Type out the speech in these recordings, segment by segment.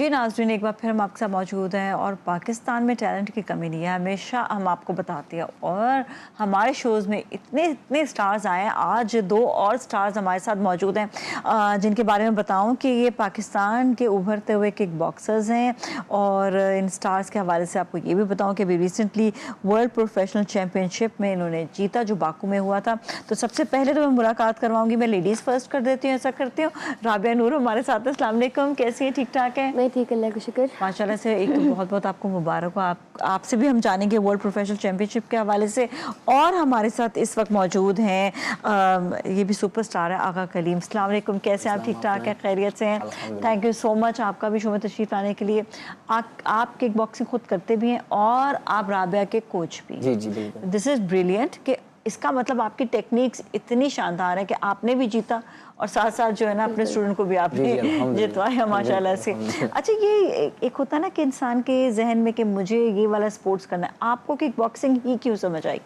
जी नाज़रीन, एक बार फिर हम आपके साथ मौजूद हैं और पाकिस्तान में टैलेंट की कमी नहीं है, हमेशा हम आपको बताते हैं और हमारे शोज़ में इतने इतने स्टार्स आए हैं। आज दो और स्टार्स हमारे साथ मौजूद हैं जिनके बारे में बताऊं कि ये पाकिस्तान के उभरते हुए किक बॉक्सर्स हैं और इन स्टार्स के हवाले से आपको ये भी बताऊं कि अभी रिसेंटली वर्ल्ड प्रोफेशनल चैम्पियनशिप में इन्होंने जीता जो बाकू में हुआ था। तो सबसे पहले तो मैं मुलाकात करवाऊँगी, मैं लेडीज़ फर्स्ट कर देती हूँ, ऐसा करती हूँ। राबिया नूर हमारे साथ हैं। अस्सलाम वालेकुम, कैसी हैं? ठीक ठाक है? मैं ठीक, अल्लाह का शुक्र। माशाल्लाह से एक तो बहुत बहुत आपको मुबारक हो। आपसे भी हम जानेंगे वर्ल्ड प्रोफेशनल चैम्पियनशिप के हवाले से। और हमारे साथ इस वक्त मौजूद हैं ये भी सुपरस्टार है आगा कलीम। अस्सलाम वालेकुम, कैसे आप? ठीक ठाक है, खैरियत से हैं? थैंक यू सो मच आपका भी शो में तशरीफ लाने के लिए। आप किक बॉक्सिंग खुद करते भी हैं और आप राबिया के कोच भी। जी जी बिल्कुल। दिस इज़ ब्रिलियंट कि इसका मतलब आपकी टेक्निक्स इतनी शानदार है कि आपने भी जीता और साथ साथ जो है ना अपने स्टूडेंट को भी आपने जितवाया माशाल्लाह से। अच्छा, ये एक होता है ना कि इंसान के जहन में कि मुझे ये वाला स्पोर्ट्स करना है, आपको किक बॉक्सिंग ही क्यों समझ आई?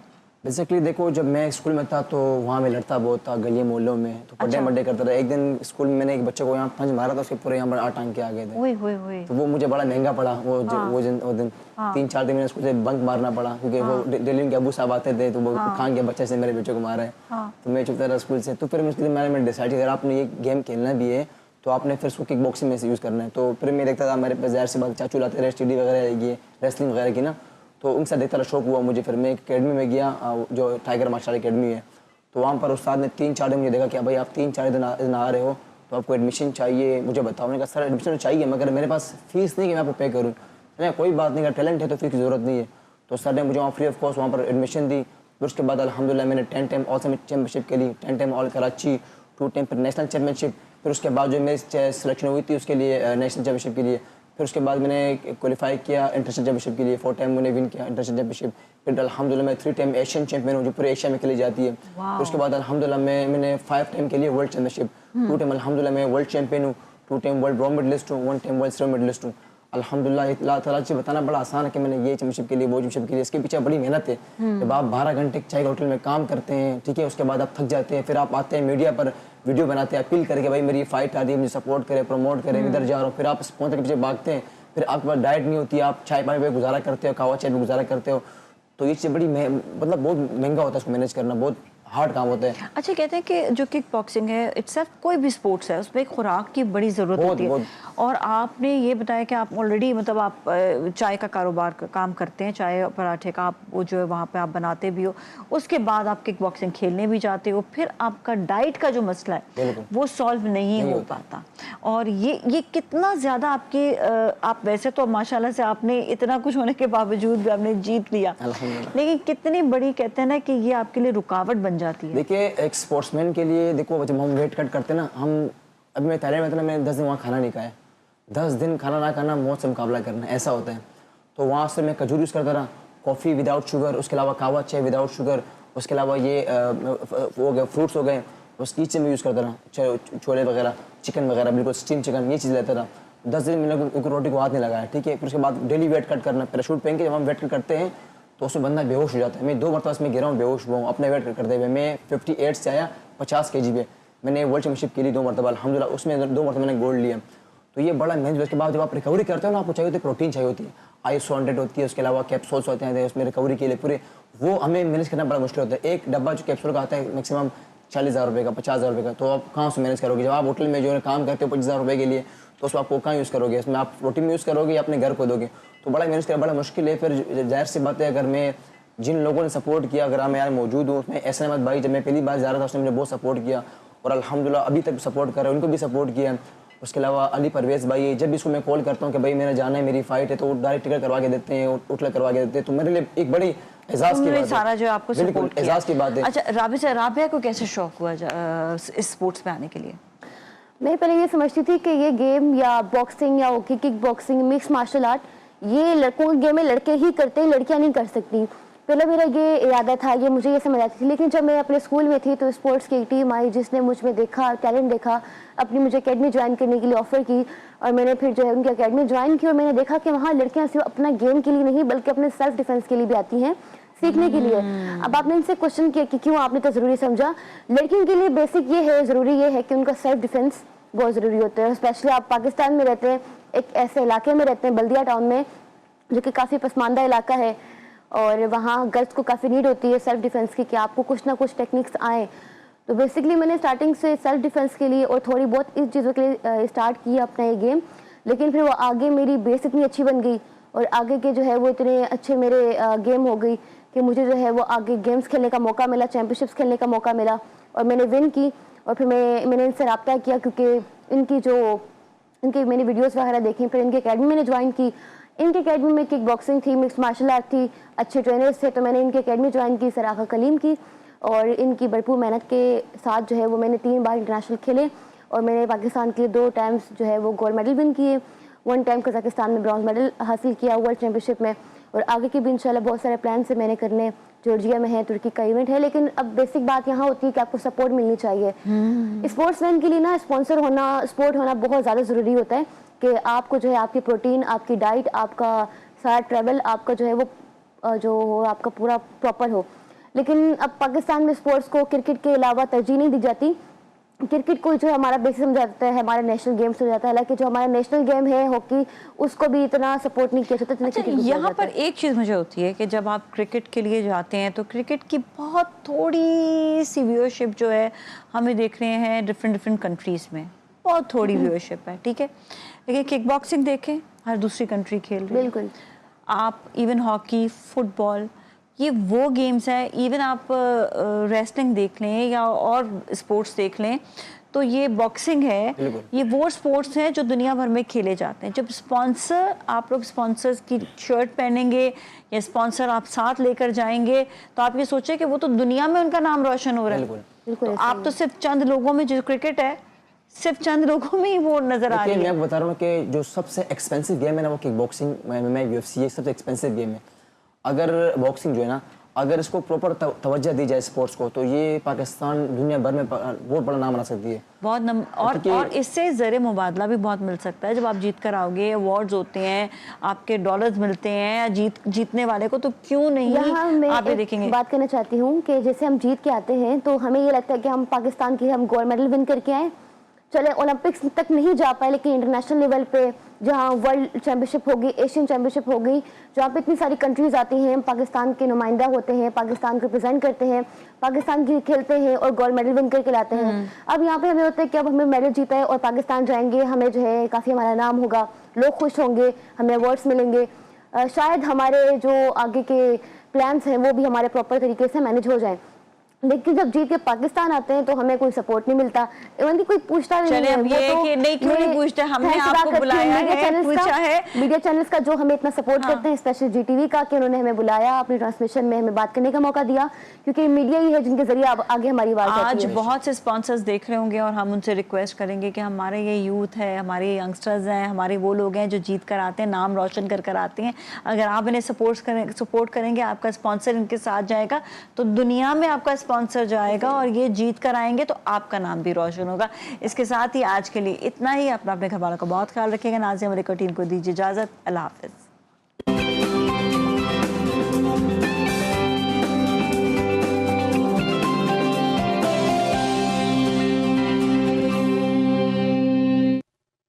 बेसिकली देखो, जब मैं स्कूल में था तो वहाँ मैं लड़ता बहुत था गली मोहल्लों में, तो पड्डे मड्डे करता था। एक दिन स्कूल में मैंने एक बच्चे को यहाँ पंच मारा था, उसके पूरे यहाँ पर 8 टांग के आ गए थे। ओए तो वो मुझे बड़ा महंगा पड़ा वो दिन 3-4 दिन मैंने स्कूल से बंक मारना पड़ा, क्योंकि वो डेली उनके अबू साहब आते थे तो वो खान के बच्चे से मेरे बच्चे को मारा है। तो मैं चुपता रहा स्कूल से। तो फिर मैंने डिसाइड किया अगर आपने ये गेम खेलना भी है तो आपने फिर उसको किक बॉक्सिंग में से यूज़ करना है। तो फिर मैं देखता था मेरे पास ज़ाहिर सी बात चाचू लाते रहे स्टडी वगैरह ये रेसलिंग वगैरह की ना, तो उनसे देखता रहा, शौक हुआ मुझे। फिर मैं एक अकेडमी में गया जो टाइगर मार्शल अकेडमी है, तो वहाँ पर उस्ताद ने 3-4 दिन मुझे देखा कि भाई आप 3-4 दिन आ रहे हो तो आपको एडमिशन चाहिए, मुझे बताओ। मैंने कहा सर एडमिशन चाहिए मगर मेरे पास फीस नहीं कि मैं आपको पे करूँ। नहीं कोई बात नहीं, अगर टैलेंट है तो फीस की ज़रूरत नहीं है। तो सर ने मुझे वहाँ फ्री ऑफ कॉस्ट वहाँ पर एडमिशन दी। फिर उसके बाद अल्हम्दुलिल्लाह मैंने 10 टाइम ऑल चैम्पियनशिप के लिए, 10 टाइम ऑल कराची, 2 टाइम फिर नेशनल चैम्पियनशिप। फिर उसके बाद जो मेरी सिलेक्शन हुई थी उसके लिए नेशनल चैम्पियनशिप के लिए। फिर उसके बाद मैंने क्वालिफाई किया इंटरनेशनल चैम्पियनशिप के लिए, 4 टाइम मैंने विन किया इंटरनेशनल चैम्पियनशिप। फिर अल्हम्दुलिल्लाह मैं 3 टाइम एशियन चैंपियन हूँ जो पूरे एशिया में खेली जाती है। फिर उसके बाद अल्हम्दुलिल्लाह मैंने 5 टाइम के लिए वर्ल्ड चैम्पियनशिप, 2 टाइम अल्हम्दुलिल्लाह मैं वर्ल्ड चैंपियन हूँ, 2 टाइम वर्ल्ड ब्रॉन्ज मेडलिस्ट हूँ, 1 टाइम वर्ल्ड सिल्वर मेडलिस्ट हूँ। अल्हम्दुलिल्लाह अल्लाह ताला से बताना बड़ा आसान है कि मैंने ये चैम्पियनशिप के लिए वो चैम्पियनशिप के लिए, इसके पीछे बड़ी मेहनत है। जब आप 12 घंटे चाय होटल में काम करते हैं, ठीक है, उसके बाद आप थक जाते हैं, फिर आप आते हैं मीडिया पर वीडियो बनाते हैं अपील करके भाई मेरी फाइट आ रही है, मुझे सपोर्ट करें, प्रमोट करें, इधर जा रहा हूँ। फिर आप स्पॉन्सर के पीछे भागते हैं, फिर आपके पास डाइट नहीं होती, आप चाय पानी पे गुजारा करते हो, कहवा चाय पे गुजारा करते हो। तो ये चीज़ बड़ी मतलब बहुत महंगा होता है, उसको मैनेज करना बहुत हार्ड काम होता है। अच्छा, कहते हैं कि जो किक बॉक्सिंग है इट्सेल्फ कोई भी स्पोर्ट्स है उसमें खुराक की बड़ी ज़रूरत होती है। और आपने ये बताया कि आप ऑलरेडी मतलब आप चाय का कारोबार काम करते हैं, चाय पराठे का आप वो जो है वहाँ पे आप बनाते भी हो, उसके बाद आप किक बॉक्सिंग खेलने भी जाते हो, फिर आपका डाइट का जो मसला है वो सॉल्व नहीं हो पाता। और ये कितना ज़्यादा आपके आप वैसे तो माशाल्लाह से आपने इतना कुछ होने के बावजूद भी आपने जीत लिया, लेकिन कितनी बड़ी कहते हैं ना कि ये आपके लिए रुकावट बन जाती है। देखिए एक स्पोर्ट्समैन के लिए देखो, जब हम वेट कट करते हैं ना, हम अभी मैं थाईलैंड में था ना, मैंने 10 दिन वहाँ खाना नहीं खाया, 10 दिन खाना ना खाना, मौत से मुकाबला करना, ऐसा होता है। तो वहाँ से मैं खजूर यूज़ करता रहा, कॉफ़ी विदाउट शुगर, उसके अलावा कहवा चाय विदाउट शुगर, उसके अलावा ये हो गए फ्रूट्स हो गए, उसकी चीज़ में यूज़ करता रहा, छोले वगैरह, चिकन वगैरह, बिल्कुल स्टीम चिकन, ये चीज़ लेता रहा। 10 दिन मैंने रोटी को हाथ नहीं लगाया, ठीक है। फिर उसके बाद डेली वेट कट करना, पैराशूट पहन के जब हम वेट कट करते हैं तो उसमें बंदा बेहोश हो जाता है। मैं 2 मरतबा इसमें गिरा हूँ, बेहोश हुआ हूँ अपने वेट करते हुए। मैं 58 से आया 50 kg पे, मैंने वर्ल्ड चैम्पियनशिप के लिए 2 मरतबा अल्हम्दुलिल्लाह, उसमें 2 मरतबा मैंने गोल्ड लिया। तो ये बड़ा मेहनत। उसके बाद जब आप रिकवरी करते हो ना, आपको चाहिए होती है प्रोटीन, चाहिए होती है, ISO-100 होती है, उसके अलावा कैप्सूल्स होते हैं उसमें रिकवरी के लिए पूरे, वो हमें मैनेज करना बड़ा मुश्किल होता है। एक डब्बा जो कैप्सूल का आता है मैक्सिमम 40,000 रुपये का, 50,000 रुपये का, तो आप कहाँ से मैनेज करोगे? जब आप होटल में जो है काम करते हो 25,000 रुपये के लिए, तो उसमें आपको कहाँ यूज़ करोगे? इसमें आप प्रोटीन में यूज़ करोगे या अपने घर को दोगे? तो बड़ा मैनेज करना बड़ा मुश्किल है। फिर जाहिर सी बात है, अगर मैं जिन लोगों ने सपोर्ट किया, अगर मैं यार मौजूद हूँ, उसमें एहसन अहमद भाई, जब मैं पहली बार जा रहा था उसने मुझे बहुत सपोर्ट किया और अल्हम्दुलिल्लाह अभी तक सपोर्ट कर रहे हैं, उनको भी सपोर्ट किया। उसके अलावा अली परवेज़ भाई, जब भी इसको मैं कॉल करता हूँ कि भाई मेरा जाना है, मेरी फ़ाइट है, तो डायरेक्ट टिकट करवा के देते हैं, उठला करवा के देते हैं। तो मेरे लिए एक बड़ी एजाज़ की बात है, सारा जो आपको सपोर्ट किया, एजाज़ की बात है। अच्छा, राबिया को कैसे शौक हुआ इस स्पोर्ट्स में आने के लिए? मैं पहले ये समझती थी कि ये गेम या बॉक्सिंग या kick boxing, mix martial art, ये लड़कों का गेम है, लड़के ही करते हैं, लड़कियां नहीं कर सकती। पहले मेरा ये इरादा था, ये मुझे ये समझ आती थी। लेकिन जब मैं अपने स्कूल में थी तो स्पोर्ट्स की एक टीम आई जिसने मुझ में देखा, टैलेंट देखा, अपनी मुझे एकेडमी ज्वाइन करने के लिए ऑफ़र की और मैंने फिर जो है उनकी एकेडमी ज्वाइन की और मैंने देखा कि वहाँ लड़कियाँ सिर्फ अपना गेम के लिए नहीं बल्कि अपने सेल्फ डिफेंस के लिए भी आती हैं, सीखने के लिए। अब आपने इनसे क्वेश्चन किया कि क्यों आपने तो ज़रूरी समझा, लड़कियों के लिए बेसिक ये है, ज़रूरी ये है कि उनका सेल्फ डिफेंस बहुत ज़रूरी होता है। स्पेशली आप पाकिस्तान में रहते हैं एक ऐसे इलाके में रहते हैं, बल्दिया टाउन में, जो कि काफ़ी पसमानदा इलाका है और वहाँ गर्ल्स को काफ़ी नीड होती है सेल्फ डिफेंस की, कि आपको कुछ ना कुछ टेक्निक्स आए। तो बेसिकली मैंने स्टार्टिंग से सेल्फ डिफेंस के लिए और थोड़ी बहुत इस चीज़ों के लिए स्टार्ट किया अपना ये गेम, लेकिन फिर वो आगे मेरी बेस इतनी अच्छी बन गई और आगे के जो है वो इतने अच्छे मेरे गेम हो गई कि मुझे जो है वो आगे गेम्स खेलने का मौका मिला, चैम्पियनशिप्स खेलने का मौका मिला और मैंने विन की। और फिर मैंने इनसे रब्ता किया क्योंकि इनकी मैंने वीडियोस वगैरह देखी, फिर इनकी एकेडमी मैंने ज्वाइन की। इनकी एकेडमी में किक बॉक्सिंग थी, मिक्स मार्शल आर्ट थी, अच्छे ट्रेनर्स थे, तो मैंने इनकी एकेडमी ज्वाइन की, सराखा कलीम की, और इनकी भरपूर मेहनत के साथ जो है वो मैंने 3 बार इंटरनेशनल खेले और मैंने पाकिस्तान के लिए 2 टाइम्स जो है वो गोल्ड मेडल विन किए, 1 टाइम कजाकिस्तान में ब्रॉन्ज मेडल हासिल किया वर्ल्ड चैम्पियनशिप में। और आगे की भी इंशाल्लाह बहुत सारे प्लान से मैंने करने, जॉर्जिया में है, तुर्की का इवेंट है, लेकिन अब बेसिक बात यहाँ होती है कि आपको सपोर्ट मिलनी चाहिए। स्पोर्ट्समैन के लिए ना स्पॉन्सर होना, सपोर्ट होना बहुत ज़्यादा ज़रूरी होता है कि आपको जो है आपकी प्रोटीन, आपकी डाइट, आपका सारा ट्रैवल, आपका जो है वो जो हो आपका पूरा प्रॉपर हो। लेकिन अब पाकिस्तान में स्पोर्ट्स को क्रिकेट के अलावा तरजीह नहीं दी जाती। क्रिकेट को जो हमारा बेसिस समझा जाता है, हमारा नेशनल गेम्स हो जाता है, हालांकि जो हमारा नेशनल गेम है हॉकी, उसको भी इतना सपोर्ट नहीं किया जाता जितना अच्छा, क्रिकेट को यहाँ किया पर जाता है। एक चीज़ मुझे होती है कि जब आप क्रिकेट के लिए जाते हैं तो क्रिकेट की बहुत थोड़ी सी व्यूअरशिप जो है हमें देख रहे हैं डिफरेंट कंट्रीज़ में, बहुत थोड़ी व्यूअरशिप है, ठीक है। लेकिन किक बॉक्सिंग देखें, हर दूसरी कंट्री खेल रही है। बिल्कुल। आप इवन हॉकी, फुटबॉल, ये वो गेम्स हैं, इवन आप रेसलिंग देख लें या और स्पोर्ट्स देख लें, तो ये बॉक्सिंग है, ये वो स्पोर्ट्स हैं जो दुनिया भर में खेले जाते हैं। जब स्पॉन्सर, आप लोग स्पॉन्सर्स की शर्ट पहनेंगे या स्पॉन्सर आप साथ लेकर जाएंगे, तो आप ये सोचें कि वो तो दुनिया में उनका नाम रोशन हो रहा है। तो आप तो सिर्फ चंद लोगों में, जो क्रिकेट है सिर्फ चंद लोगों में ही वो नजर आ रही है। मैं बता रहा हूँ कि जो सबसे एक्सपेंसिव गेम है ना वो किक बॉक्सिंग, MMA, UFC, ये सबसे एक्सपेंसिव गेम है। अगर बॉक्सिंग जो है ना, अगर इसको प्रॉपर तवज्जो दी जाए स्पोर्ट्स को, तो ये पाकिस्तान दुनिया भर में बहुत बड़ा नाम बना सकती है। और इससे ज़रिए मुबादला भी बहुत मिल सकता है। जब आप जीत कर आओगे, अवार्ड्स होते हैं, आपके डॉलर्स मिलते हैं, जीतने वाले को, तो क्यों नहीं आप ये देखेंगे। बात करना चाहती हूँ कि जैसे हम जीत के आते हैं तो हमें ये लगता है कि हम पाकिस्तान की हम गोल्ड मेडल विन करके आए, चले ओलंपिक्स तक नहीं जा पाए, लेकिन इंटरनेशनल लेवल पे जहाँ वर्ल्ड चैम्पियनशिप होगी, एशियन चैम्पियनशिप हो गई, जहाँ पे इतनी सारी कंट्रीज आती हैं, पाकिस्तान के नुमाइंदा होते हैं, पाकिस्तान को रिप्रेजेंट करते हैं, पाकिस्तान की खेलते हैं और गोल्ड मेडल विन करके लाते हैं। अब यहाँ पे हमें होता है कि अब हमें मेडल जीता है और पाकिस्तान जाएंगे, हमें जो है काफ़ी हमारा नाम होगा, लोग खुश होंगे, हमें अवार्ड्स मिलेंगे, शायद हमारे जो आगे के प्लान्स हैं वो भी हमारे प्रॉपर तरीके से मैनेज हो जाएं। लेकिन जब जीत के पाकिस्तान आते हैं तो हमें कोई सपोर्ट नहीं मिलता, इवन कि कोई पूछता नहीं है। अब ये कि नहीं, क्यों नहीं पूछते, हमने आपको बुलाया है, पूछा है। मीडिया चैनल्स का जो हमें इतना सपोर्ट करते हैं, स्पेशली GTV का, कि उन्होंने हमें बुलाया, अपनी ट्रांसमिशन में हमें बात करने का मौका दिया, क्योंकि मीडिया ही है जिनके जरिए आगे हमारी बात आज बहुत से स्पॉन्सर्स देख रहे होंगे और हम उनसे रिक्वेस्ट करेंगे कि हमारे ये यूथ है, हमारे यंगस्टर्स हैं, हमारे वो लोग हैं जो जीत कर आते हैं, नाम रोशन कर आते हैं। अगर आप इन्हें सपोर्ट करेंगे, आपका स्पॉन्सर इनके साथ जाएगा, तो दुनिया में आपका स्पॉन्सर जाएगा और ये जीत कर आएंगे तो आपका नाम भी रोशन होगा। इसके साथ ही आज के लिए इतना ही। अपना अपने घर वालों का बहुत ख्याल रखिएगा। नाज़िया मलिक और टीम को दीजिए इजाज़त। अल्लाह हाफ़िज़।